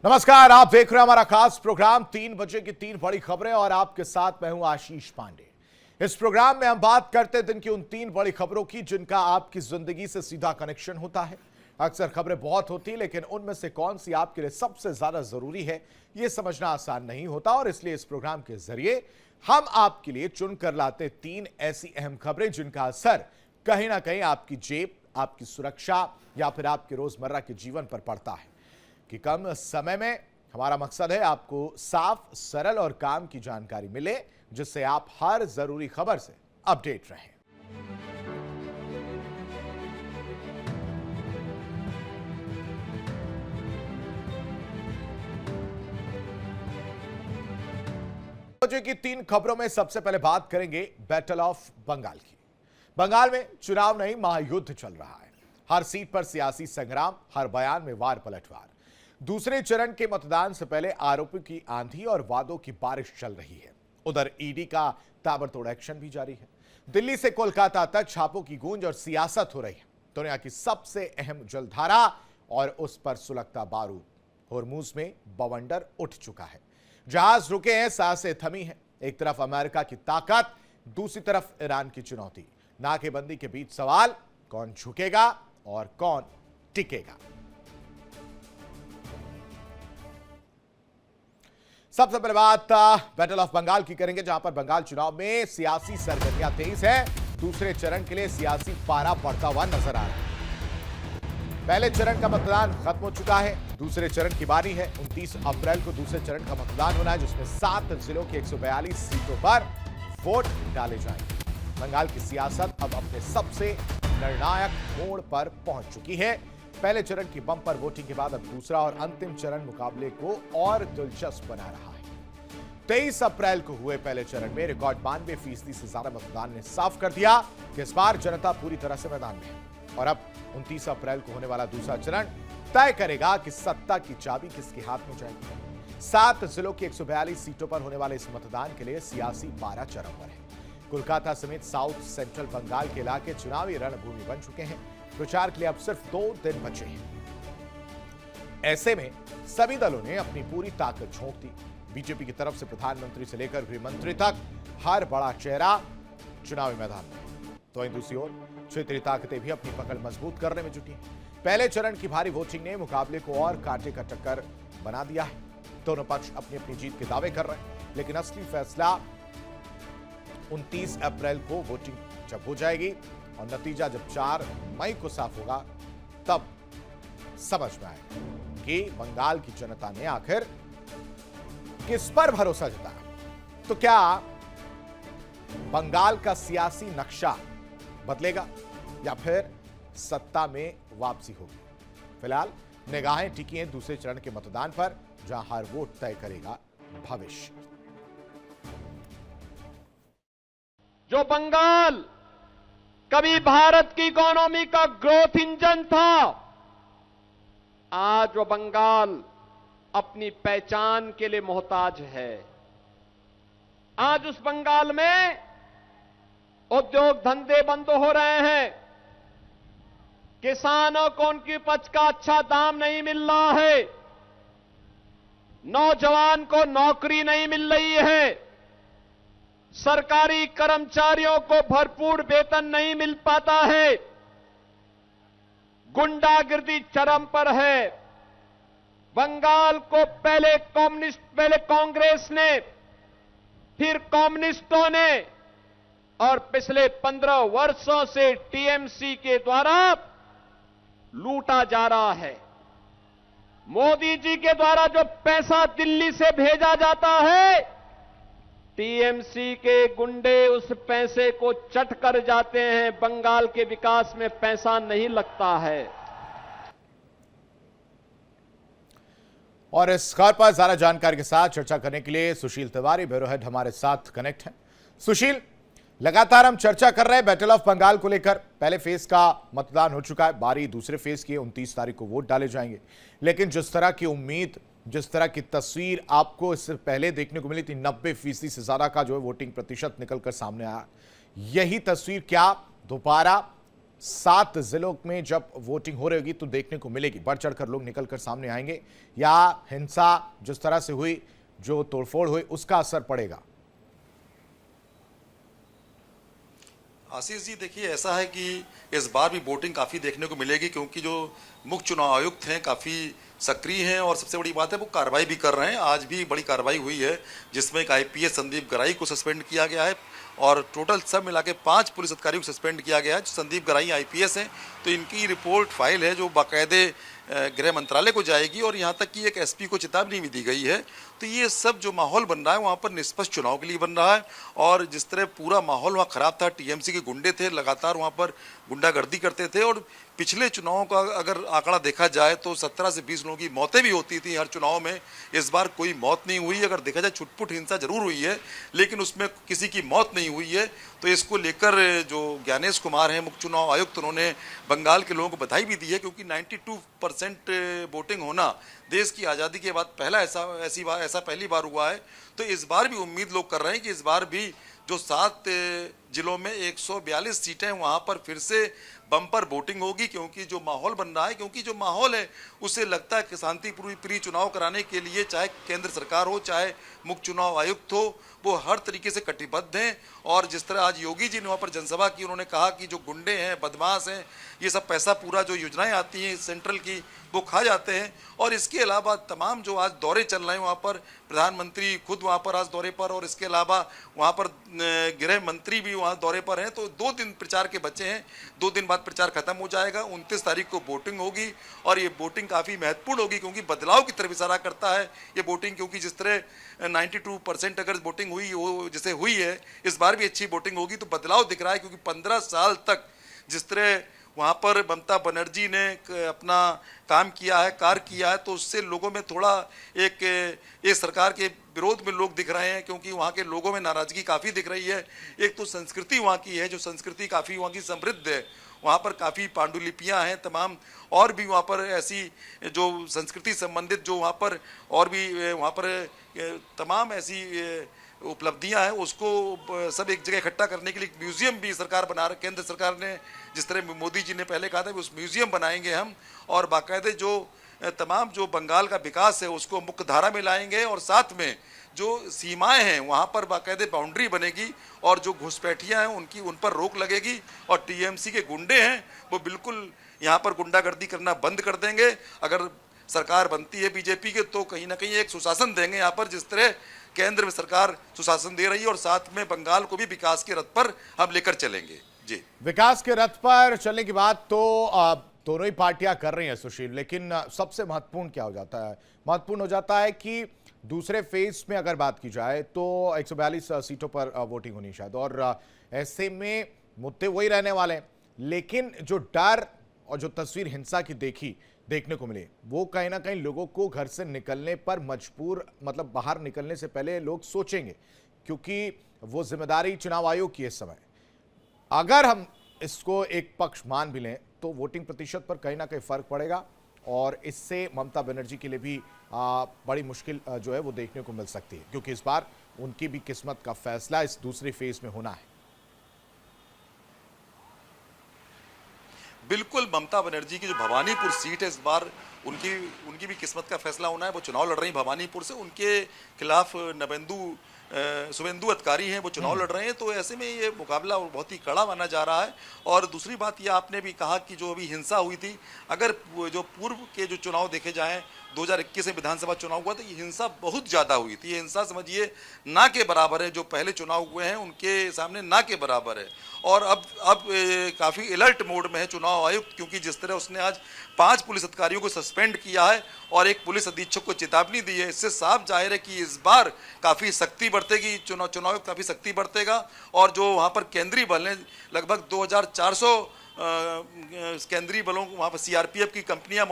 नमस्कार, आप देख रहे हैं हमारा खास प्रोग्राम 3 बजे की 3 बड़ी खबरें और आपके साथ मैं हूं आशीष पांडे। इस प्रोग्राम में हम बात करते हैं दिन की उन 3 बड़ी खबरों की जिनका आपकी जिंदगी से सीधा कनेक्शन होता है। अक्सर खबरें बहुत होती लेकिन उनमें से कौन सी आपके लिए सबसे ज्यादा जरूरी है यह समझना आसान नहीं होता और इसलिए इस प्रोग्राम के जरिए हम आपके लिए चुनकर लाते 3 ऐसी अहम खबरें जिनका असर कहीं ना कहीं आपकी जेब, आपकी सुरक्षा या फिर आपके रोजमर्रा के जीवन पर पड़ता है। कि कम समय में हमारा मकसद है आपको साफ, सरल और काम की जानकारी मिले जिससे आप हर जरूरी खबर से अपडेट रहें। बजे की 3 खबरों में सबसे पहले बात करेंगे बैटल ऑफ बंगाल की। बंगाल में चुनाव नहीं, महायुद्ध चल रहा है। हर सीट पर सियासी संग्राम, हर बयान में वार पलटवार। दूसरे चरण के मतदान से पहले आरोपों की आंधी और वादों की बारिश चल रही है। उधर ईडी का ताबड़तोड़ एक्शन भी जारी है। दिल्ली से कोलकाता तक छापों की गूंज और सियासत हो रही है। दुनिया की सबसे अहम जलधारा और उस पर सुलगता बारूद। होर्मुज में बवंडर उठ चुका है। जहाज रुके हैं, सांसें थमी हैं। एक तरफ अमेरिका की ताकत, दूसरी तरफ ईरान की चुनौती। नाकेबंदी के बीच सवाल, कौन झुकेगा और कौन टिकेगा। सबसे पहले बात बैटल ऑफ बंगाल की करेंगे, जहां पर बंगाल चुनाव में सियासी सरगर्मियां तेज है। दूसरे चरण के लिए सियासी पारा बढ़ता हुआ नजर आ रहा है। पहले चरण का मतदान खत्म हो चुका है, दूसरे चरण की बारी है। 29 अप्रैल को दूसरे चरण का मतदान होना है जिसमें 7 जिलों की 142 सीटों पर वोट डाले जाएंगे। बंगाल की सियासत अब अपने सबसे निर्णायक मोड़ पर पहुंच चुकी है। पहले चरण की बम्पर वोटिंग के बाद अब दूसरा और अंतिम चरण मुकाबले को और दिलचस्प बना रहा है। 23 अप्रैल को हुए पहले चरण में रिकॉर्ड 92% से ज्यादा मतदान ने साफ कर दिया कि इस बार जनता पूरी तरह से मैदान में है। और अब 29 अप्रैल को होने वाला दूसरा चरण तय करेगा कि सत्ता की चाबी किसके हाथ में जाएगी। 7 जिलों की 142 सीटों पर होने वाले इस मतदान के लिए सियासी पारा चरम पर है। कोलकाता समेत साउथ सेंट्रल बंगाल के इलाके चुनावी रणभूमि बन चुके हैं। प्रचार के लिए अब सिर्फ 2 दिन बचे हैं। ऐसे में सभी दलों ने अपनी पूरी ताकत झोंक दी। बीजेपी की तरफ से प्रधानमंत्री से लेकर गृह मंत्री तक हर बड़ा चेहरा चुनावी मैदान में। तो वहीं दूसरी ओर क्षेत्रीय ताकतें भी अपनी पकड़ मजबूत करने में जुटी हैं। पहले चरण की भारी वोटिंग ने मुकाबले को और कांटे का टक्कर बना दिया है। दोनों पक्ष अपनी अपनी जीत के दावे कर रहे हैं, लेकिन असली फैसला 29 अप्रैल को वोटिंग जब हो जाएगी और नतीजा जब 4 मई को साफ होगा तब समझ में आएगा कि बंगाल की जनता ने आखिर किस पर भरोसा जताया। तो क्या बंगाल का सियासी नक्शा बदलेगा या फिर सत्ता में वापसी होगी। फिलहाल निगाहें टिकी हैं दूसरे चरण के मतदान पर, जहां हर वोट तय करेगा भविष्य। जो बंगाल कभी भारत की इकोनॉमी का ग्रोथ इंजन था, आज वो बंगाल अपनी पहचान के लिए मोहताज है। आज उस बंगाल में उद्योग धंधे बंद हो रहे हैं, किसानों को उनकी उपज का अच्छा दाम नहीं मिल रहा है, नौजवान को नौकरी नहीं मिल रही है, सरकारी कर्मचारियों को भरपूर वेतन नहीं मिल पाता है, गुंडागिर्दी चरम पर है। बंगाल को पहले कांग्रेस ने, फिर कम्युनिस्टों ने और पिछले 15 वर्षों से टीएमसी के द्वारा लूटा जा रहा है। मोदी जी के द्वारा जो पैसा दिल्ली से भेजा जाता है, टीएमसी के गुंडे उस पैसे को चट कर जाते हैं। बंगाल के विकास में पैसा नहीं लगता है। और इस खबर पर ज्यादा जानकारी के साथ चर्चा करने के लिए सुशील तिवारी ब्यूरो हेड हमारे साथ कनेक्ट हैं। सुशील, लगातार हम चर्चा कर रहे हैं बैटल ऑफ बंगाल को लेकर। पहले फेज का मतदान हो चुका है, बारी दूसरे फेज की है। 29 तारीख को वोट डाले जाएंगे, लेकिन जिस तरह की उम्मीद, जिस तरह की तस्वीर आपको इससे पहले देखने को मिली थी, 90% से ज्यादा का जो है वोटिंग प्रतिशत निकलकर सामने आया, यही तस्वीर क्या दोबारा 7 जिलों में जब वोटिंग हो रही होगी तो देखने को मिलेगी, बढ़ चढ़कर लोग निकलकर सामने आएंगे या हिंसा जिस तरह से हुई, जो तोड़फोड़ हुई, उसका असर पड़ेगा? आशीष जी, देखिए ऐसा है कि इस बार भी वोटिंग काफ़ी देखने को मिलेगी, क्योंकि जो मुख्य चुनाव आयुक्त हैं काफ़ी सक्रिय हैं और सबसे बड़ी बात है वो कार्रवाई भी कर रहे हैं। आज भी बड़ी कार्रवाई हुई है जिसमें एक आईपीएस संदीप गराई को सस्पेंड किया गया है और टोटल सब मिला के 5 पुलिस अधिकारियों को सस्पेंड किया गया है। संदीप गराई आईपीएस हैं, तो इनकी रिपोर्ट फाइल है जो बाकायदे गृह मंत्रालय को जाएगी और यहाँ तक कि एक एसपी को चेतावनी भी दी गई है। तो ये सब जो माहौल बन रहा है वहाँ पर निष्पक्ष चुनाव के लिए बन रहा है और जिस तरह पूरा माहौल वहाँ खराब था, टीएमसी के गुंडे थे, लगातार वहाँ पर गुंडागर्दी करते थे और पिछले चुनावों का अगर आंकड़ा देखा जाए तो 17 से 20 लोगों की मौतें भी होती थी हर चुनाव में। इस बार कोई मौत नहीं हुई। अगर देखा जाए छुटपुट हिंसा जरूर हुई है लेकिन उसमें किसी की मौत नहीं हुई है। तो इसको लेकर जो ज्ञानेश कुमार हैं मुख्य चुनाव आयुक्त, उन्होंने बंगाल के लोगों को बधाई भी दी है, क्योंकि 92% वोटिंग होना देश की आज़ादी के बाद ऐसा पहली बार हुआ है। तो इस बार भी उम्मीद लोग कर रहे हैं कि इस बार भी जो 7 जिलों में 142 सीटें वहां पर फिर से बम्पर वोटिंग होगी, क्योंकि जो माहौल बन रहा है, क्योंकि जो माहौल है उससे लगता है कि शांतिपूर्ण चुनाव कराने के लिए चाहे केंद्र सरकार हो चाहे मुख्य चुनाव आयुक्त हो, वो हर तरीके से कटिबद्ध हैं। और जिस तरह आज योगी जी ने वहाँ पर जनसभा की, उन्होंने कहा कि जो गुंडे हैं, बदमाश हैं, ये सब पैसा पूरा जो योजनाएं आती हैं सेंट्रल की वो खा जाते हैं। और इसके अलावा तमाम जो आज दौरे चल रहे हैं वहाँ पर, प्रधानमंत्री खुद वहाँ पर आज दौरे पर और इसके अलावा वहाँ पर गृह मंत्री भी वहाँ दौरे पर हैं। तो 2 दिन प्रचार के बचे हैं, 2 दिन बाद प्रचार खत्म हो जाएगा। 29 तारीख को वोटिंग होगी और ये वोटिंग काफ़ी महत्वपूर्ण होगी, क्योंकि बदलाव की तरफ इशारा करता है ये वोटिंग। क्योंकि जिस तरह 92% अगर वोटिंग हुई वो जैसे हुई है, इस बार भी अच्छी वोटिंग होगी तो बदलाव दिख रहा है। क्योंकि 15 साल तक जिस तरह वहाँ पर ममता बनर्जी ने अपना काम किया है, कार्य किया है, तो उससे लोगों में थोड़ा एक सरकार के विरोध में लोग दिख रहे हैं, क्योंकि वहाँ के लोगों में नाराजगी काफ़ी दिख रही है। एक तो संस्कृति वहाँ की है, जो संस्कृति काफ़ी वहाँ की समृद्ध है, वहाँ पर काफ़ी पांडुलिपियाँ हैं, तमाम और भी वहाँ पर ऐसी जो संस्कृति संबंधित जो वहाँ पर और भी वहाँ पर तमाम ऐसी उपलब्धियां हैं, उसको सब एक जगह इकट्ठा करने के लिए म्यूजियम भी सरकार बना रही, केंद्र सरकार ने, जिस तरह मोदी जी ने पहले कहा था उस म्यूजियम बनाएंगे हम, और बाकायदे जो तमाम जो बंगाल का विकास है उसको मुख्य धारा में लाएंगे। और साथ में जो सीमाएं हैं वहाँ पर बाकायदे बाउंड्री बनेगी और जो घुसपैठियाँ हैं उन पर रोक लगेगी। और टीएमसी के गुंडे हैं वो बिल्कुल यहाँ पर गुंडागर्दी करना बंद कर देंगे। अगर सरकार बनती है बीजेपी के तो कहीं ना कहीं एक सुशासन देंगे यहाँ पर, जिस तरह केंद्र में सरकार सुशासन दे रही है, और साथ में बंगाल को भी विकास के रथ पर हम लेकर चलेंगे। जी, विकास के रथ पर चलने की बात तो दोनों ही पार्टियां कर रही हैं सुशील, लेकिन सबसे महत्वपूर्ण क्या हो जाता है? महत्वपूर्ण हो जाता है कि दूसरे फेज में अगर बात की जाए तो 142 सीटों पर वोटिंग होनी शायद, और ऐसे में मुद्दे वही रहने वाले हैं। लेकिन जो डर और जो तस्वीर हिंसा की देखने को मिले, वो कहीं ना कहीं लोगों को घर से निकलने पर मजबूर, मतलब बाहर निकलने से पहले लोग सोचेंगे, क्योंकि वो जिम्मेदारी चुनाव आयोग की इस समय। अगर हम इसको एक पक्ष मान भी लें तो वोटिंग प्रतिशत पर कहीं ना कहीं फर्क पड़ेगा और इससे ममता बनर्जी के लिए भी बड़ी मुश्किल जो है वो देखने को मिल सकती है, क्योंकि इस बार उनकी भी किस्मत का फैसला इस दूसरी फेज में होना है। बिल्कुल, ममता बनर्जी की जो भवानीपुर सीट है इस बार उनकी भी किस्मत का फैसला होना है। वो चुनाव लड़ रही भवानीपुर से, उनके खिलाफ शुभेंदु अधिकारी हैं, वो चुनाव लड़ रहे हैं। तो ऐसे में ये मुकाबला बहुत ही कड़ा माना जा रहा है। और दूसरी बात ये आपने भी कहा कि जो अभी हिंसा हुई थी, अगर जो पूर्व के जो चुनाव देखे जाएं, 2021 में विधानसभा चुनाव हुआ तो ये हिंसा बहुत ज़्यादा हुई थी। ये हिंसा समझिए ना के बराबर है, जो पहले चुनाव हुए हैं उनके सामने ना के बराबर है। और अब काफ़ी अलर्ट मोड में है चुनाव आयुक्त, क्योंकि जिस तरह उसने आज 5 पुलिस अधिकारियों को सस्पेंड किया है और एक पुलिस अधीक्षक को चेतावनी दी है। इससे साफ जाहिर है कि इस बार काफ़ी सख्ती बरतेगी, चुनाव आयोग काफ़ी सख्ती बरतेगा। और जो वहाँ पर केंद्रीय बल हैं, लगभग 2400 केंद्रीय बलों वहाँ पर सीआरपीएफ की कंपनियां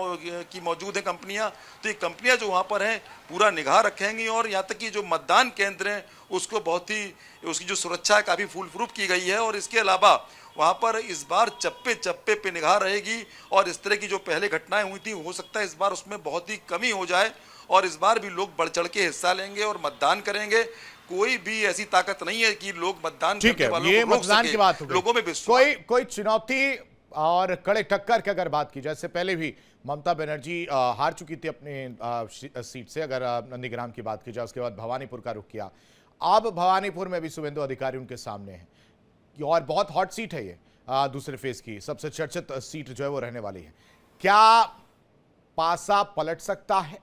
की मौजूद हैं कंपनियां, तो ये कंपनियां जो वहाँ पर हैं पूरा निगाह रखेंगी। और यहाँ तक कि जो मतदान केंद्र हैं उसको बहुत ही उसकी जो सुरक्षा है काफ़ी फूल प्रूफ की गई है। और इसके अलावा वहाँ पर इस बार चप्पे चप्पे पे निगाह रहेगी और इस तरह की जो पहले घटनाएं हुई थी हो सकता है इस बार उसमें बहुत ही कमी हो जाए और इस बार भी लोग बढ़ चढ़ के हिस्सा लेंगे और मतदान करेंगे। कोई भी ऐसी ताकत नहीं है कि लोग मतदान करने वालों को रोक सके। की बात हो गई। लोगों में विश्वास कोई चुनौती और कड़े टक्कर की अगर बात की जाए, इससे पहले भी ममता बनर्जी हार चुकी थी अपने सीट से, अगर नंदीग्राम की बात की जाए। उसके बाद भवानीपुर का रुख किया। अब भवानीपुर में भी शुभेंदु अधिकारी उनके सामने है और बहुत हॉट सीट है ये, दूसरे फेज की सबसे चर्चित सीट जो है वो रहने वाली है। क्या पासा पलट सकता है?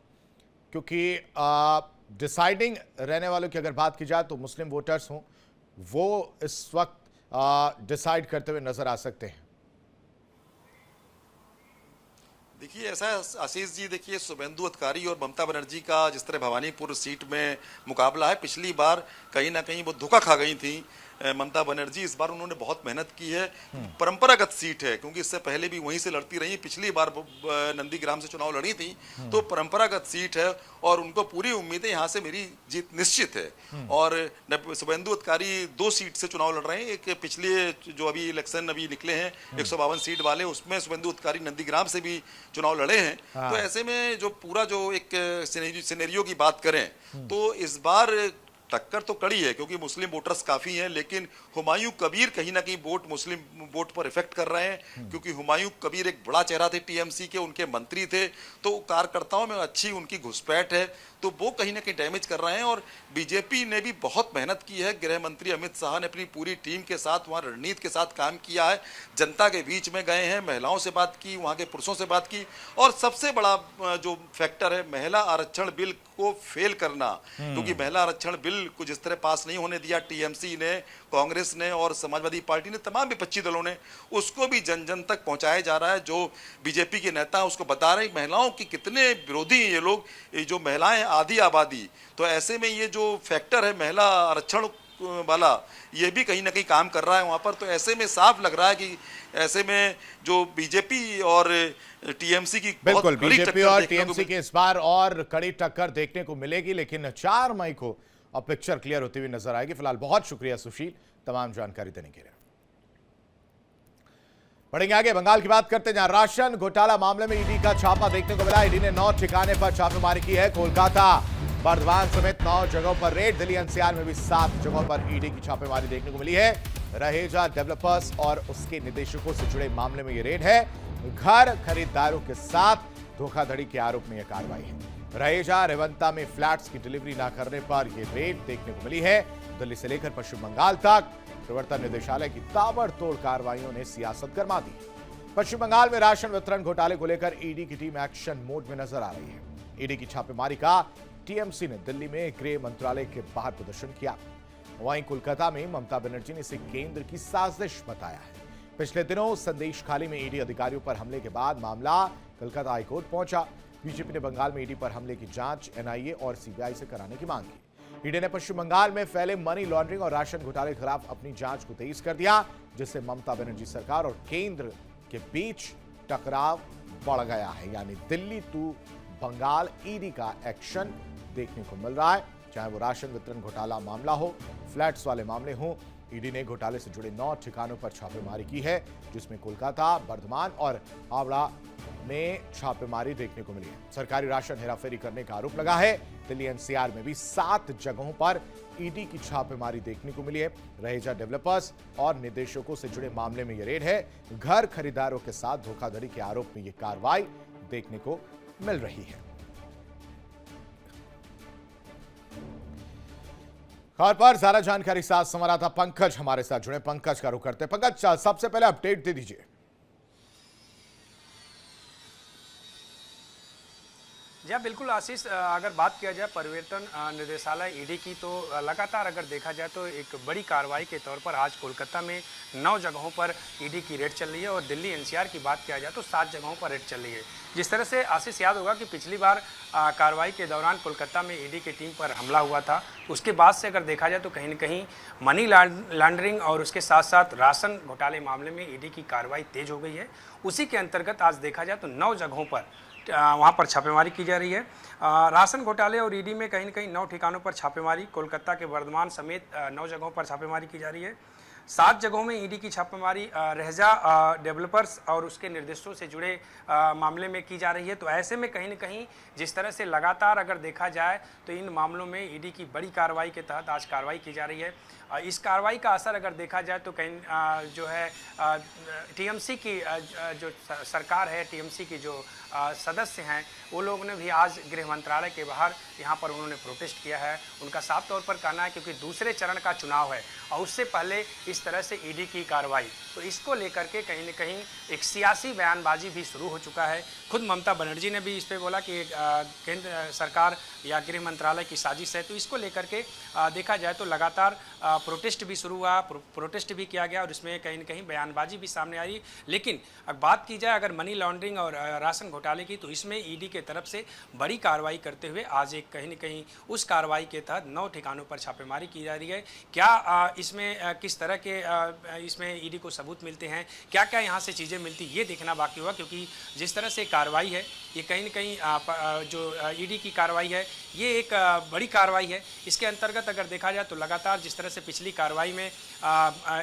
क्योंकि डिसाइडिंग रहने वालों की अगर बात की जाए तो मुस्लिम वोटर्स हों, वो इस वक्त डिसाइड करते हुए नजर आ सकते हैं। देखिए ऐसा है आशीष जी, देखिए शुभेंदु अधिकारी और ममता बनर्जी का जिस तरह भवानीपुर सीट में मुकाबला है, पिछली बार कहीं ना कहीं वो धोखा खा गई थी ममता बनर्जी। इस बार उन्होंने बहुत मेहनत की है। परंपरागत सीट है क्योंकि इससे पहले भी वहीं से लड़ती रही, पिछली बार नंदीग्राम से चुनाव लड़ी थी, तो परंपरागत सीट है और उनको पूरी उम्मीद है यहाँ से मेरी जीत निश्चित है। और शुभेंदु अधिकारी 2 सीट से चुनाव लड़ रहे हैं। एक पिछले जो अभी इलेक्शन अभी निकले हैं 152 सीट वाले, उसमें शुभेंदु अधिकारी नंदीग्राम से भी चुनाव लड़े हैं। तो ऐसे में जो पूरा जो एक सिनेरियो की बात करें तो इस बार टक्कर तो कड़ी है क्योंकि मुस्लिम वोटर्स काफी हैं, लेकिन हुमायूं कबीर कहीं ना कहीं मुस्लिम वोट पर इफेक्ट कर रहे हैं क्योंकि हुमायूं कबीर एक बड़ा चेहरा थे टीएमसी के, उनके मंत्री थे, तो कार्यकर्ताओं में अच्छी उनकी घुसपैठ है, तो वो कहीं ना कहीं डैमेज कर रहे हैं। और बीजेपी ने भी बहुत मेहनत की है। गृह मंत्री अमित शाह ने अपनी पूरी टीम के साथ वहाँ रणनीति के साथ काम किया है, जनता के बीच में गए हैं, महिलाओं से बात की, वहाँ के पुरुषों से बात की, और सबसे बड़ा जो फैक्टर है महिला आरक्षण बिल को फेल करना, क्योंकि महिला आरक्षण बिल को जिस तरह पास नहीं होने दिया टीएमसी ने, कांग्रेस ने और समाजवादी पार्टी ने, तमाम विपक्षी दलों ने, उसको भी जन जन तक पहुंचाया जा रहा है। जो बीजेपी के नेता है उसको बता रहे हैं महिलाओं की कितने विरोधी हैं ये लोग, ये जो महिलाएं आधी आबादी, तो ऐसे में ये जो फैक्टर है महिला आरक्षण वाला, ये भी कहीं ना कहीं काम कर रहा है वहां पर। तो ऐसे में साफ लग रहा है कि ऐसे में जो बीजेपी और टीएमसी की बिल्कुल बीजेपी और टीएमसी की इस बार और कड़ी टक्कर देखने को मिलेगी, लेकिन 4 मई को अब पिक्चर क्लियर होती हुई नजर आएगी। फिलहाल बहुत शुक्रिया सुशील तमाम जानकारी देने के लिए। बढ़ेंगे आगे, बंगाल की बात करते हैं जहां राशन घोटाला मामले में ईडी का छापा देखने को मिला। ईडी ने 9 ठिकाने पर छापेमारी की है। कोलकाता, बर्धमान समेत 9 जगहों पर रेड। दिल्ली एनसीआर में भी 7 जगहों पर ईडी की छापेमारी देखने को मिली है। रहेजा डेवलपर्स और उसके निदेशकों से जुड़े मामले में यह रेड है। घर खरीदारों के साथ धोखाधड़ी के आरोप में यह कार्रवाई है। रहेजा रेवंता में फ्लैट्स की डिलीवरी न करने पर यह रेड देखने को मिली है। दिल्ली से लेकर पश्चिम बंगाल तक प्रवर्तन निदेशालय की ताबड़तोड़ कार्रवाइयों ने सियासत गरमा दी। पश्चिम बंगाल में राशन वितरण घोटाले को लेकर ईडी की टीम एक्शन मोड में नजर आ रही है। ईडी की छापेमारी का टीएमसी ने दिल्ली में गृह मंत्रालय के बाहर प्रदर्शन किया। वहीं कोलकाता में ममता बनर्जी ने इसे केंद्र की साजिश बताया है। पिछले दिनों संदेश खाली में ईडी अधिकारियों पर हमले के बाद मामला कलकत्ता हाईकोर्ट पहुंचा। बीजेपी ने बंगाल में ईडी पर हमले की जांच एनआईए और सीबीआई से कराने की मांग की। ईडी ने पश्चिम बंगाल में फैले मनी लॉन्ड्रिंग और राशन घोटाले के खिलाफ अपनी जांच को तेज कर दिया, जिससे ममता बनर्जी सरकार और केंद्र के बीच टकराव बढ़ गया है। यानी दिल्ली टू बंगाल ईडी का एक्शन देखने को मिल रहा है, चाहे वो राशन वितरण घोटाला मामला हो, फ्लैट्स वाले मामले हो। ईडी ने घोटाले से जुड़े 9 ठिकानों पर छापेमारी की है, जिसमें कोलकाता, बर्धमान और हावड़ा में छापेमारी देखने को मिली है। सरकारी राशन हेराफेरी करने का आरोप लगा है। दिल्ली एनसीआर में भी 7 जगहों पर ईडी की छापेमारी देखने को मिली है। रहेजा डेवलपर्स और निदेशकों से जुड़े मामले में यह रेड है। घर खरीदारों के साथ धोखाधड़ी के आरोप में यह कार्रवाई देखने को मिल रही है। खबर पर ज्यादा जानकारी साथ संवाददाता पंकज हमारे साथ जुड़े। पंकज का रुख करते हैं। पंकज, सबसे पहले अपडेट दे दीजिए। जी हाँ, बिल्कुल आशीष, अगर बात किया जाए परिवर्तन निदेशालय ईडी की, तो लगातार अगर देखा जाए तो एक बड़ी कार्रवाई के तौर पर आज कोलकाता में 9 जगहों पर ईडी की रेड चल रही है और दिल्ली एनसीआर की बात किया जाए तो 7 जगहों पर रेड चल रही है। जिस तरह से आशीष याद होगा कि पिछली बार कार्रवाई के दौरान कोलकाता में ईडी की टीम पर हमला हुआ था, उसके बाद से अगर देखा जाए तो कहीं न कहीं मनी लॉन्ड्रिंग और उसके साथ साथ राशन घोटाले मामले में ईडी की कार्रवाई तेज हो गई है। उसी के अंतर्गत आज देखा जाए तो 9 जगहों पर वहाँ पर छापेमारी की जा रही है। राशन घोटाले और ईडी में कहीं न कहीं 9 ठिकानों पर छापेमारी, कोलकाता के वर्धमान समेत 9 जगहों पर छापेमारी की जा रही है। 7 जगहों में ईडी की छापेमारी रहजा डेवलपर्स और उसके निर्देशों से जुड़े मामले में की जा रही है। तो ऐसे में कहीं न कहीं जिस तरह से लगातार अगर देखा जाए तो इन मामलों में ईडी की बड़ी कार्रवाई के तहत आज कार्रवाई की जा रही है। इस कार्रवाई का असर अगर देखा जाए तो कहीं जो है टीएमसी की जो सरकार है, टीएमसी की जो सदस्य हैं, वो लोग ने भी आज गृह मंत्रालय के बाहर यहाँ पर उन्होंने प्रोटेस्ट किया है। उनका साफ तौर पर कहना है क्योंकि दूसरे चरण का चुनाव है और उससे पहले इस तरह से ईडी की कार्रवाई, तो इसको लेकर के कहीं न कहीं एक सियासी बयानबाजी भी शुरू हो चुका है। खुद ममता बनर्जी ने भी इस पे बोला कि केंद्र सरकार या गृह मंत्रालय की साजिश है। तो इसको लेकर के देखा जाए तो लगातार प्रोटेस्ट भी शुरू हुआ, प्रोटेस्ट भी किया गया और इसमें कहीं न कहीं बयानबाजी भी सामने आ रही। लेकिन बात की जाए अगर मनी लॉन्ड्रिंग और राशन घोटाले की, तो इसमें ईडी के तरफ से बड़ी कार्रवाई करते हुए आज एक कहीं न कहीं उस कार्रवाई के तहत 9 ठिकानों पर छापेमारी की जा रही है। क्या इसमें किस तरह के इसमें ईडी को सबूत मिलते हैं, क्या क्या यहाँ से चीज़ें मिलती, ये देखना बाकी हुआ। क्योंकि जिस तरह से कार्रवाई है ये कहीं न कहीं जो ईडी की कार्रवाई है ये एक बड़ी कार्रवाई है। इसके अंतर्गत अगर देखा जाए तो लगातार जिस तरह से पिछली कार्रवाई में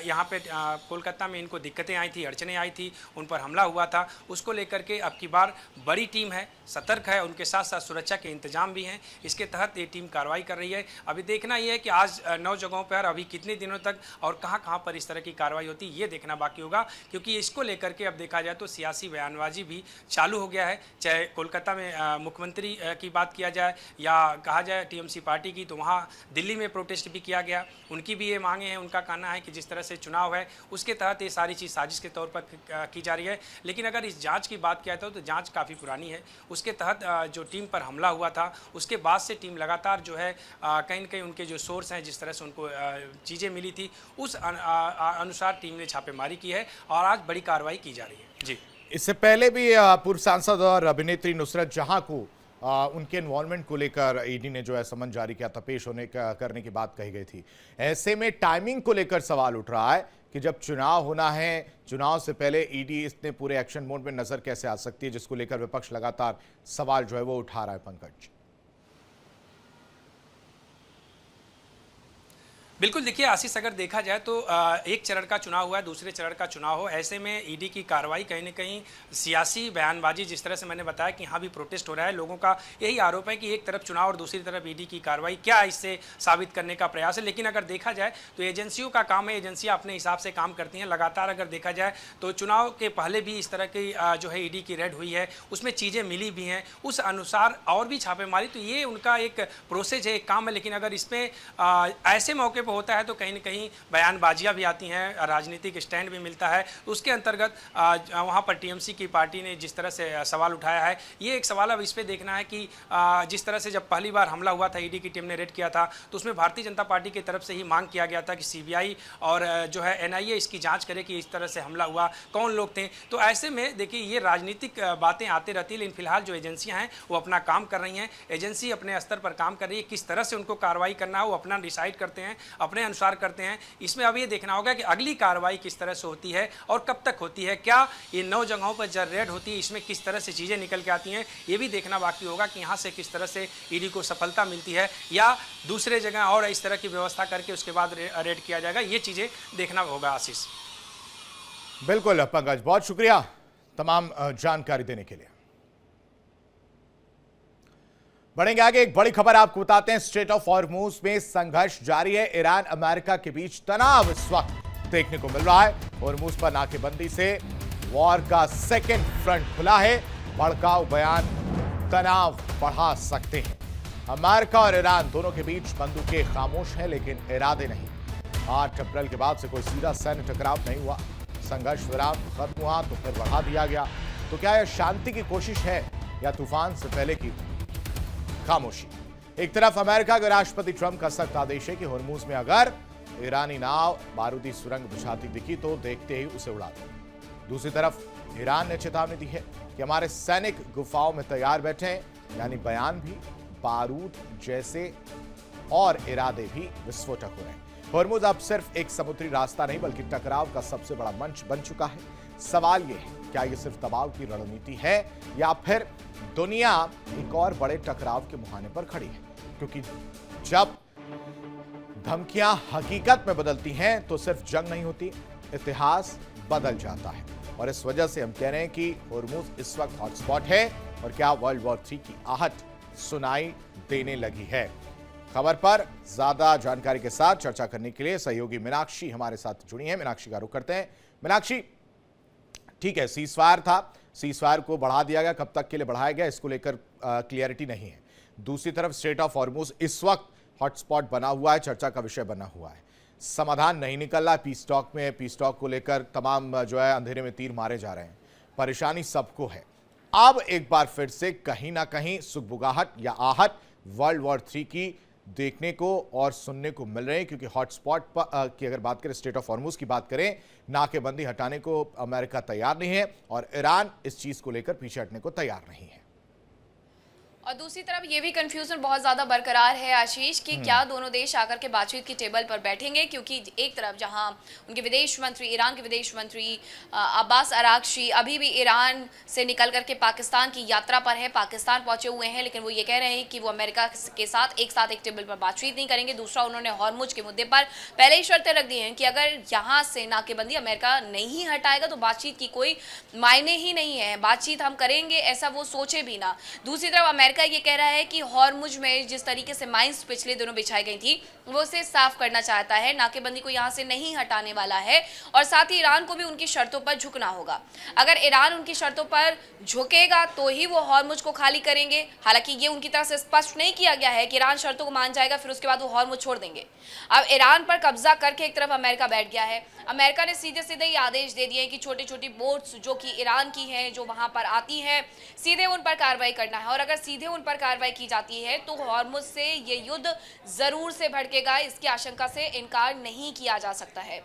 यहाँ पे कोलकाता में इनको दिक्कतें आई थी, अड़चनें आई थी, उन पर हमला हुआ था, उसको लेकर के अब की बार बड़ी टीम है, सतर्क है, उनके साथ साथ सुरक्षा के इंतजाम भी हैं। इसके तहत ये टीम कार्रवाई कर रही है। अभी देखना ये है कि आज 9 जगहों पर अभी कितने दिनों तक और कहाँ पर इस तरह की कार्रवाई होती है, ये देखना बाकी होगा। क्योंकि इसको लेकर के अब देखा जाए तो सियासी बयानबाजी भी चालू हो गया है। चाहे कोलकाता में मुख्यमंत्री की बात किया जाए या कहा जाए टीएमसी पार्टी की, तो वहाँ दिल्ली में प्रोटेस्ट भी किया गया। उनकी भी ये मांगे हैं, उनका कहना है कि जिस तरह से चुनाव है उसके तहत ये सारी चीज़ साजिश के तौर पर की जा रही है। लेकिन अगर इस जांच की बात किया तो जांच काफ़ी पुरानी है। उसके तहत जो टीम पर हमला हुआ था उसके बाद से टीम लगातार जो है कहीं न कहीं उनके जो सोर्स हैं, जिस तरह से उनको चीज़ें मिली थी उस अनुसार टीम ने छापेमारी की है और आज बड़ी कार्रवाई की जा रही है। जी, इससे पहले भी पूर्व सांसद और अभिनेत्री नुसरत जहां को उनके इन्वॉल्वमेंट को लेकर ईडी ने जो है समन जारी किया था, पेश करने की बात कही गई थी। ऐसे में टाइमिंग को लेकर सवाल उठ रहा है कि जब चुनाव होना है, चुनाव से पहले ईडी इतने पूरे एक्शन मोड में नजर कैसे आ सकती है, जिसको लेकर विपक्ष लगातार सवाल जो है वो उठा रहा है। पंकज, बिल्कुल, देखिए आशीष, अगर देखा जाए तो एक चरण का चुनाव हुआ है, दूसरे चरण का चुनाव हो, ऐसे में ईडी की कार्रवाई कहीं न कहीं सियासी बयानबाजी, जिस तरह से मैंने बताया कि यहाँ भी प्रोटेस्ट हो रहा है, लोगों का यही आरोप है कि एक तरफ चुनाव और दूसरी तरफ ईडी की कार्रवाई, क्या इससे साबित करने का प्रयास है। लेकिन अगर देखा जाए तो एजेंसियों का काम है, एजेंसियाँ अपने हिसाब से काम करती हैं। लगातार अगर देखा जाए तो चुनाव के पहले भी इस तरह की जो है ईडी की रेड हुई है, उसमें चीज़ें मिली भी हैं, उस अनुसार और भी छापेमारी, तो ये उनका एक प्रोसेस है, एक काम है। लेकिन अगर इसमें ऐसे मौके होता है तो कहीं न कहीं बयानबाजियां भी आती हैं, राजनीतिक स्टैंड भी मिलता है। उसके अंतर्गत वहां पर टीएमसी की पार्टी ने जिस तरह से सवाल उठाया है, ये एक सवाल अब इस पे देखना है कि जिस तरह से जब पहली बार हमला हुआ था, ईडी की टीम ने रेड किया था, तो उसमें भारतीय जनता पार्टी की तरफ से ही मांग किया गया था कि सीबीआई और जो है एनआईए इसकी जाँच करे कि इस तरह से हमला हुआ, कौन लोग थे। तो ऐसे में देखिए ये राजनीतिक बातें आती रहती है, लेकिन फिलहाल जो एजेंसियाँ हैं वो अपना काम कर रही हैं। एजेंसी अपने स्तर पर काम कर रही है, किस तरह से उनको कार्रवाई करना है वो अपना डिसाइड करते हैं, अपने अनुसार करते हैं। इसमें अब ये देखना होगा कि अगली कार्रवाई किस तरह से होती है और कब तक होती है। क्या ये 9 जगहों पर जब रेड होती है इसमें किस तरह से चीज़ें निकल के आती हैं, ये भी देखना बाकी होगा कि यहाँ से किस तरह से ईडी को सफलता मिलती है या दूसरे जगह और इस तरह की व्यवस्था करके उसके बाद रेड किया जाएगा, ये चीज़ें देखना होगा। आशीष, बिल्कुल पंकज, बहुत शुक्रिया तमाम जानकारी देने के लिए। बढ़ेंगे आगे, एक बड़ी खबर आपको बताते हैं। स्ट्रेट ऑफ हॉर्मुज में संघर्ष जारी है। ईरान अमेरिका के बीच तनाव इस वक्त देखने को मिल रहा है। हॉर्मुज पर नाकेबंदी से वॉर का सेकेंड फ्रंट खुला है। भड़काऊ बयान तनाव बढ़ा सकते हैं। अमेरिका और ईरान दोनों के बीच बंदूकें खामोश हैं, लेकिन इरादे नहीं। 8 अप्रैल के बाद से कोई सीधा सैन्य टकराव नहीं हुआ। संघर्ष विराम खत्म हुआ तो फिर बढ़ा दिया गया। तो क्या यह शांति की कोशिश है या तूफान से पहले की खामोशी? एक तरफ अमेरिका के राष्ट्रपति ट्रंप का सख्त आदेश है कि हॉर्मुज में अगर ईरानी नाव बारूदी सुरंग बिछाती दिखी तो देखते ही उसे उड़ा दो। दूसरी तरफ ईरान ने चेतावनी दी है कि हमारे सैनिक गुफाओं में तैयार बैठे हैं, यानी बयान भी बारूद जैसे और इरादे भी विस्फोटक हो रहे हैं। हॉर्मुज अब सिर्फ एक समुद्री रास्ता नहीं बल्कि टकराव का सबसे बड़ा मंच बन चुका है। सवाल यह है, क्या यह सिर्फ दबाव की रणनीति है या फिर दुनिया एक और बड़े टकराव के मुहाने पर खड़ी है? क्योंकि जब धमकियां हकीकत में बदलती हैं तो सिर्फ जंग नहीं होती, इतिहास बदल जाता है। और इस वजह से हम कह रहे हैं कि होर्मुज इस वक्त हॉटस्पॉट है और क्या वर्ल्ड वॉर 3 की आहट सुनाई देने लगी है। खबर पर ज्यादा जानकारी के साथ चर्चा करने के लिए सहयोगी मीनाक्षी हमारे साथ जुड़ी हैं। मीनाक्षी का रुख करते हैं। मीनाक्षी, ठीक है, सीजफायर था, सीजफायर को बढ़ा दिया गया, कब तक के लिए बढ़ाया गया इसको लेकर क्लियरिटी नहीं है। दूसरी तरफ स्ट्रेट ऑफ हॉर्मुज इस वक्त हॉटस्पॉट बना हुआ है, चर्चा का विषय बना हुआ है, समाधान नहीं निकल रहा। पीस टॉक में, पीस टॉक को लेकर तमाम जो है अंधेरे में तीर मारे जा रहे हैं, परेशानी सबको है। अब एक बार फिर से कहीं ना कहीं सुगबुगाहट या आहट वर्ल्ड वॉर 3 की देखने को और सुनने को मिल रहे हैं, क्योंकि हॉटस्पॉट की अगर बात करें, स्ट्रेट ऑफ हॉर्मुज की बात करें, नाकेबंदी हटाने को अमेरिका तैयार नहीं है और ईरान इस चीज को लेकर पीछे हटने को तैयार नहीं है। और दूसरी तरफ ये भी कंफ्यूजन बहुत ज़्यादा बरकरार है आशीष कि क्या दोनों देश आकर के बातचीत की टेबल पर बैठेंगे, क्योंकि एक तरफ जहां उनके विदेश मंत्री, ईरान के विदेश मंत्री अब्बास अरागची अभी भी ईरान से निकल करके पाकिस्तान की यात्रा पर है, पाकिस्तान पहुंचे हुए हैं, लेकिन वो ये कह रहे हैं कि वो अमेरिका के साथ एक टेबल पर बातचीत नहीं करेंगे। दूसरा, उन्होंने हॉर्मुज के मुद्दे पर पहले ही शर्तें रख दी हैं कि अगर यहाँ से नाकेबंदी अमेरिका नहीं हटाएगा तो बातचीत की कोई मायने ही नहीं है, बातचीत हम करेंगे ऐसा वो सोचे भी ना। दूसरी तरफ अमेरिका ये कह रहा है कि हॉर्मुज में जिस तरीके से माइंस पिछले दिनों बिछाई गई थी वो उसे साफ करना चाहता है, नाकेबंदी को यहां से नहीं हटाने वाला है। और साथ ही ईरान को भी उनकी शर्तों पर झुकना होगा। अगर ईरान उनकी शर्तों पर झुकेगा तो ही वो हॉर्मुज को खाली करेंगे। हालांकि ये उनकी तरफ से स्पष्ट नहीं किया गया है कि ईरान शर्तों को मान जाएगा फिर उसके बाद वो हॉर्मुज छोड़ देंगे। अब ईरान पर कब्जा करके एक तरफ अमेरिका बैठ गया है। अमेरिका ने सीधे सीधे ये आदेश दे दिए कि छोटी छोटी बोट्स जो कि ईरान की हैं, जो वहां पर आती हैं, सीधे उन पर कार्रवाई करना है। और अगर सीधे उन पर कार्रवाई की जाती है तो हॉर्मुज से ये युद्ध जरूर से भड़केगा, इसकी आशंका से इनकार नहीं किया जा सकता है।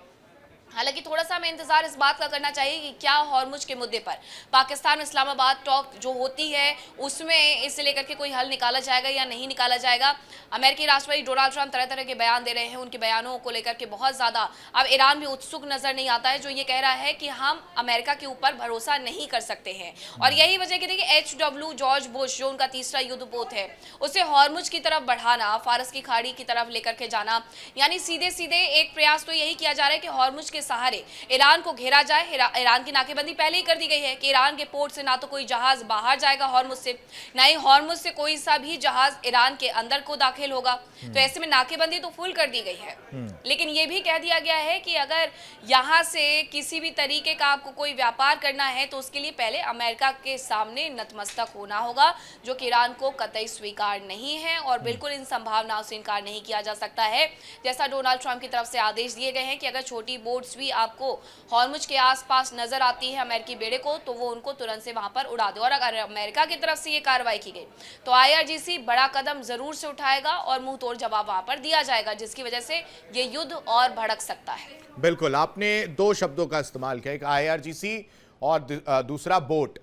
हालांकि थोड़ा सा हमें इंतजार इस बात का करना चाहिए कि क्या हॉर्मुज के मुद्दे पर पाकिस्तान इस्लामाबाद टॉक जो होती है उसमें इसे लेकर के कोई हल निकाला जाएगा या नहीं निकाला जाएगा। अमेरिकी राष्ट्रपति डोनाल्ड ट्रंप तरह तरह के बयान दे रहे हैं, उनके बयानों को लेकर के बहुत ज्यादा अब ईरान भी उत्सुक नजर नहीं आता है, जो ये कह रहा है कि हम अमेरिका के ऊपर भरोसा नहीं कर सकते हैं। और यही वजह की देखिए HW जॉर्ज बुश जो उनका तीसरा युद्धपोत है उसे हॉर्मुज की तरफ बढ़ाना, फारस की खाड़ी की तरफ लेकर के जाना, यानी सीधे सीधे एक प्रयास तो यही किया जा रहा है कि हॉर्मुज के सहारे ईरान को घेरा जाए। ईरान की नाकेबंदी पहले ही कर दी गई है कि ईरान के पोर्ट से ना तो कोई जहाज बाहर जाएगा हॉर्मुज से, ना ही हॉर्मुज से कोई सा भी जहाज ईरान के अंदर को दाखिल होगा। तो ऐसे में नाकेबंदी तो फुल कर दी गई है, लेकिन यह भी कह दिया गया है कि अगर यहां से किसी भी तरीके का आपको कोई व्यापार करना है तो उसके लिए पहले अमेरिका के सामने नतमस्तक होना होगा, जो कि ईरान को कतई स्वीकार नहीं है और बिल्कुल इन संभावनाओं से इनकार नहीं किया जा सकता है। जैसा डोनाल्ड ट्रंप की तरफ से आदेश दिए गए हैं कि अगर छोटी बोट्स भी आपको हॉर्मुज के आसपास नजर आती है अमेरिकी बेड़े को तो वो उनको तुरंत से वहां पर उड़ा दे। और अगर अमेरिका की तरफ से ये कार्रवाई की गई तो IRGC बड़ा कदम जरूर से उठाएगा और मुंह तोड़ जवाब वहां पर दिया जाएगा, जिसकी वजह से ये युद्ध और भड़क सकता है। बिल्कुल, आपने दो शब्दों का इस्तेमाल किया, एक IRGC और दूसरा बोट।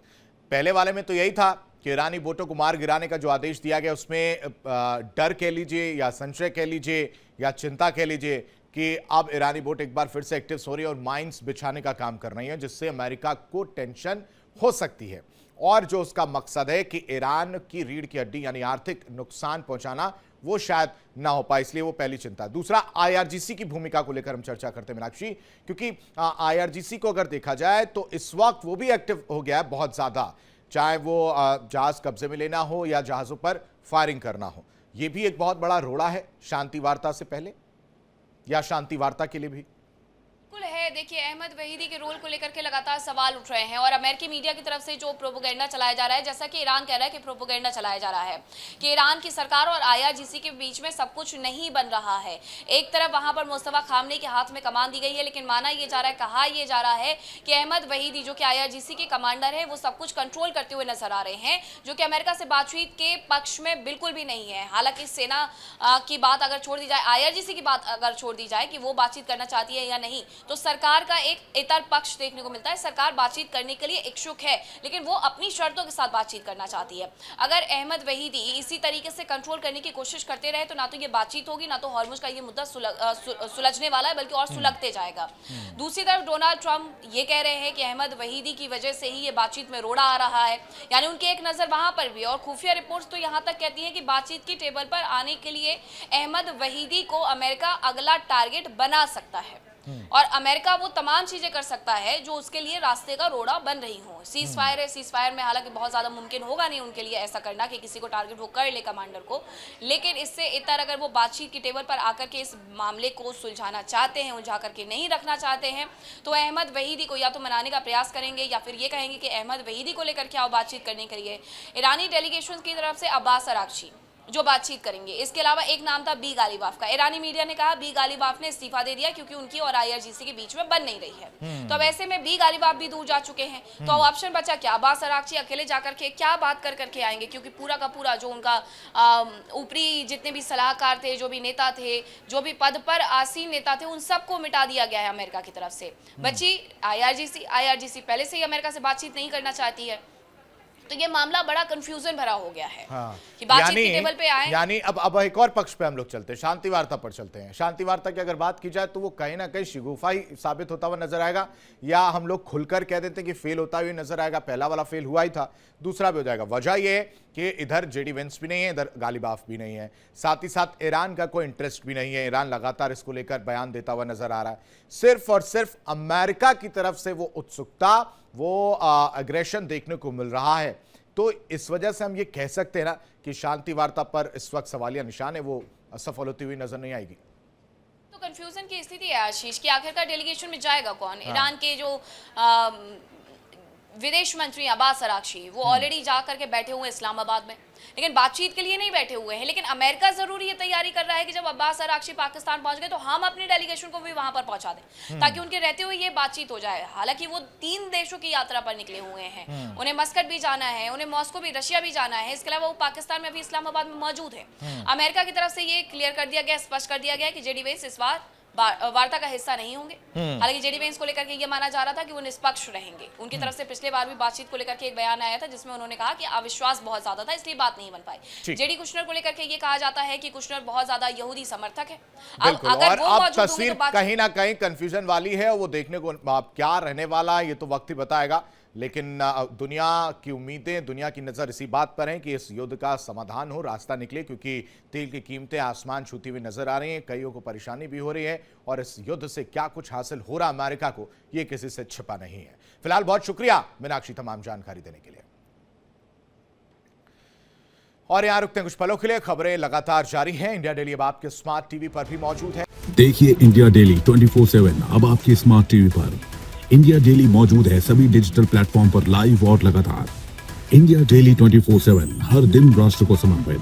पहले वाले में तो यही था कि ईरानी बोटों को मार गिराने का जो आदेश दिया गया उसमें डर कह लीजिए या संशय कह लीजिए या चिंता कह लीजिए कि अब ईरानी बोट एक बार फिर से एक्टिव हो रही है और माइंस बिछाने का काम कर रही है, जिससे अमेरिका को टेंशन हो सकती है। और जो उसका मकसद है कि ईरान की रीढ़ की हड्डी यानी आर्थिक नुकसान पहुंचाना वो शायद ना हो पाए, इसलिए वो पहली चिंता। दूसरा, IRGC की भूमिका को लेकर हम चर्चा करते हैं मीनाक्षी, क्योंकि IRGC को अगर देखा जाए तो इस वक्त वो भी एक्टिव हो गया है बहुत ज्यादा, चाहे वो जहाज कब्जे में लेना हो या जहाजों पर फायरिंग करना हो। यह भी एक बहुत बड़ा रोड़ा है शांति वार्ता से पहले या शांति वार्ता के लिए भी। बिल्कुल है। देखिए, अहमद वहीदी के रोल को लेकर के लगातार सवाल उठ रहे हैं और अमेरिकी मीडिया की तरफ से जो प्रोपोगेंडा चलाया जा रहा है, जैसा कि ईरान कह रहा है कि प्रोपोगेंडा चलाया जा रहा है कि ईरान की सरकार और IRGC के बीच में सब कुछ नहीं बन रहा है। एक तरफ वहां पर मुस्तफा खामनेई के हाथ में कमान दी गई है, लेकिन माना यह जा रहा है, कहा यह जा रहा है कि अहमद वहीदी जो कि IRGC के कमांडर है वो सब कुछ कंट्रोल करते हुए नजर आ रहे हैं, जो कि अमेरिका से बातचीत के पक्ष में बिल्कुल भी नहीं है। हालांकि सेना की बात अगर छोड़ दी जाए, IRGC की बात अगर छोड़ दी जाए कि वो बातचीत करना चाहती है या नहीं, तो सरकार का एक इतर पक्ष देखने को मिलता है। सरकार बातचीत करने के लिए इच्छुक है, लेकिन वो अपनी शर्तों के साथ बातचीत करना चाहती है। अगर अहमद वहीदी इसी तरीके से कंट्रोल करने की कोशिश करते रहे तो ना तो ये बातचीत होगी, ना तो हॉर्मुज का ये मुद्दा सुलझने वाला है, बल्कि और सुलगते जाएगा। दूसरी तरफ डोनाल्ड ट्रंप ये कह रहे हैं कि अहमद वहीदी की वजह से ही ये बातचीत में रोड़ा आ रहा है, यानी उनकी एक नजर वहां पर भी। और खुफिया रिपोर्ट्स तो यहां तक कहती हैं कि बातचीत की टेबल पर आने के लिए अहमद वहीदी को अमेरिका अगला टारगेट बना सकता है, और अमेरिका वो तमाम चीजें कर सकता है जो उसके लिए रास्ते का रोड़ा बन रही हो। सीज फायर है, सीज फायर में हालांकि बहुत ज्यादा मुमकिन होगा नहीं उनके लिए ऐसा करना कि किसी को टारगेट वो कर ले कमांडर को, लेकिन इससे इतर अगर वो बातचीत की टेबल पर आकर के इस मामले को सुलझाना चाहते हैं, उलझा करके नहीं रखना चाहते हैं, तो अहमद वहीदी को या तो मनाने का प्रयास करेंगे या फिर ये कहेंगे कि अहमद वहीदी को लेकर के आओ बातचीत करने के लिए। ईरानी डेलीगेशन की तरफ से अब्बास अरागची जो बातचीत करेंगे। इसके अलावा एक नाम था बी गालिबाफ का। ईरानी मीडिया ने कहा बी गालिबाफ ने इस्तीफा दे दिया क्योंकि उनकी और IRGC के बीच में बन नहीं रही है। तो अब ऐसे में बी गालिबाफ भी दूर जा चुके हैं, तो अब ऑप्शन बचा क्या? अब्बास अरागची अकेले जाकर के क्या बात कर करके आएंगे, क्योंकि पूरा का पूरा जो उनका ऊपरी जितने भी सलाहकार थे, जो भी नेता थे, जो भी पद पर आसीन नेता थे, उन सबको मिटा दिया गया है अमेरिका की तरफ से। बची IRGC पहले से ही अमेरिका से बातचीत नहीं करना चाहती है, तो ये मामला बड़ा कंफ्यूजन भरा हो गया है। हाँ। कि बातचीत की टेबल पे आए। यानी अब एक और पक्ष पे हम लोग चलते हैं, शांति वार्ता पर चलते हैं। शांति वार्ता की अगर बात की जाए तो वो कहीं ना कहीं शिगुफा ही साबित होता हुआ नजर आएगा, या हम लोग खुलकर कह देते हैं कि फेल होता हुआ नजर आएगा। पहला वाला फेल हुआ ही था, दूसरा भी हो जाएगा। वजह यह है कि इधर जेडी वेंस भी नहीं है, इधर गालिबाफ भी नहीं है, साथ ही साथ ईरान का कोई इंटरेस्ट भी नहीं है। ईरान लगातार इसको लेकर बयान देता हुआ नजर आ रहा है। सिर्फ और सिर्फ अमेरिका की तरफ से वो उत्सुकता, वो अग्रेशन देखने को मिल रहा है। तो इस वजह से हम ये कह सकते हैं ना कि शांति वार्ता पर इस वक्त सवालिया निशान है, वो सफल होती हुई नजर नहीं आएगी। तो कंफ्यूजन की स्थिति है आशीष कि आखिरकार डेलीगेशन में जाएगा कौन? ईरान के जो विदेश मंत्री अब्बास अरागची वो ऑलरेडी जा करके बैठे हुए हैं इस्लामाबाद में, लेकिन बातचीत के लिए नहीं बैठे हुए हैं। लेकिन अमेरिका जरूर ये तैयारी कर रहा है कि जब अब्बास अरागची पाकिस्तान पहुंच गए तो हम अपनी डेलीगेशन को भी वहां पर पहुंचा दें, ताकि उनके रहते हुए ये बातचीत हो जाए। हालांकि वो 3 देशों की यात्रा पर निकले हुए हैं, उन्हें मस्कट भी जाना है, उन्हें मॉस्को भी, रशिया भी जाना है, इसके अलावा वो पाकिस्तान में अभी इस्लामाबाद में मौजूद है। अमेरिका की तरफ से ये क्लियर कर दिया गया, स्पष्ट कर दिया गया कि जेडी वेंस इस बार वार्ता का हिस्सा नहीं होंगे। हालांकि जेडी वेंस को लेकर के ये माना जा रहा था कि वो निष्पक्ष रहेंगे। उनकी तरफ से पिछले बार भी बातचीत को लेकर के एक बयान आया था जिसमें उन्होंने कहा कि अविश्वास बहुत ज्यादा था, इसलिए बात नहीं बन पाई। जेडी कुशनर को लेकर के ये कहा जाता है कि कुशनर बहुत ज्यादा यहूदी समर्थक है। और अब तस्वीर कहीं ना कहीं कंफ्यूजन वाली है, वो देखने को क्या रहने वाला है ये तो वक्त ही बताएगा। लेकिन दुनिया की उम्मीदें, दुनिया की नज़र इसी बात पर है कि इस युद्ध का समाधान हो, रास्ता निकले, क्योंकि तेल की कीमतें आसमान छूती हुई नजर आ रही हैं, कईयों को परेशानी भी हो रही है, और इस युद्ध से क्या कुछ हासिल हो रहा अमेरिका को, ये किसी से छिपा नहीं है। फिलहाल बहुत शुक्रिया मीनाक्षी तमाम जानकारी देने के लिए। और यहां रुकते हैं कुछ पलों के लिए। खबरें लगातार जारी हैं। इंडिया डेली अब आपके स्मार्ट टीवी पर भी मौजूद है। देखिए इंडिया डेली 24/7 अब आपकी स्मार्ट टीवी पर। इंडिया डेली मौजूद है सभी डिजिटल प्लेटफॉर्म पर लाइव और लगातार। इंडिया डेली 24/7 हर दिन राष्ट्र को समर्पित।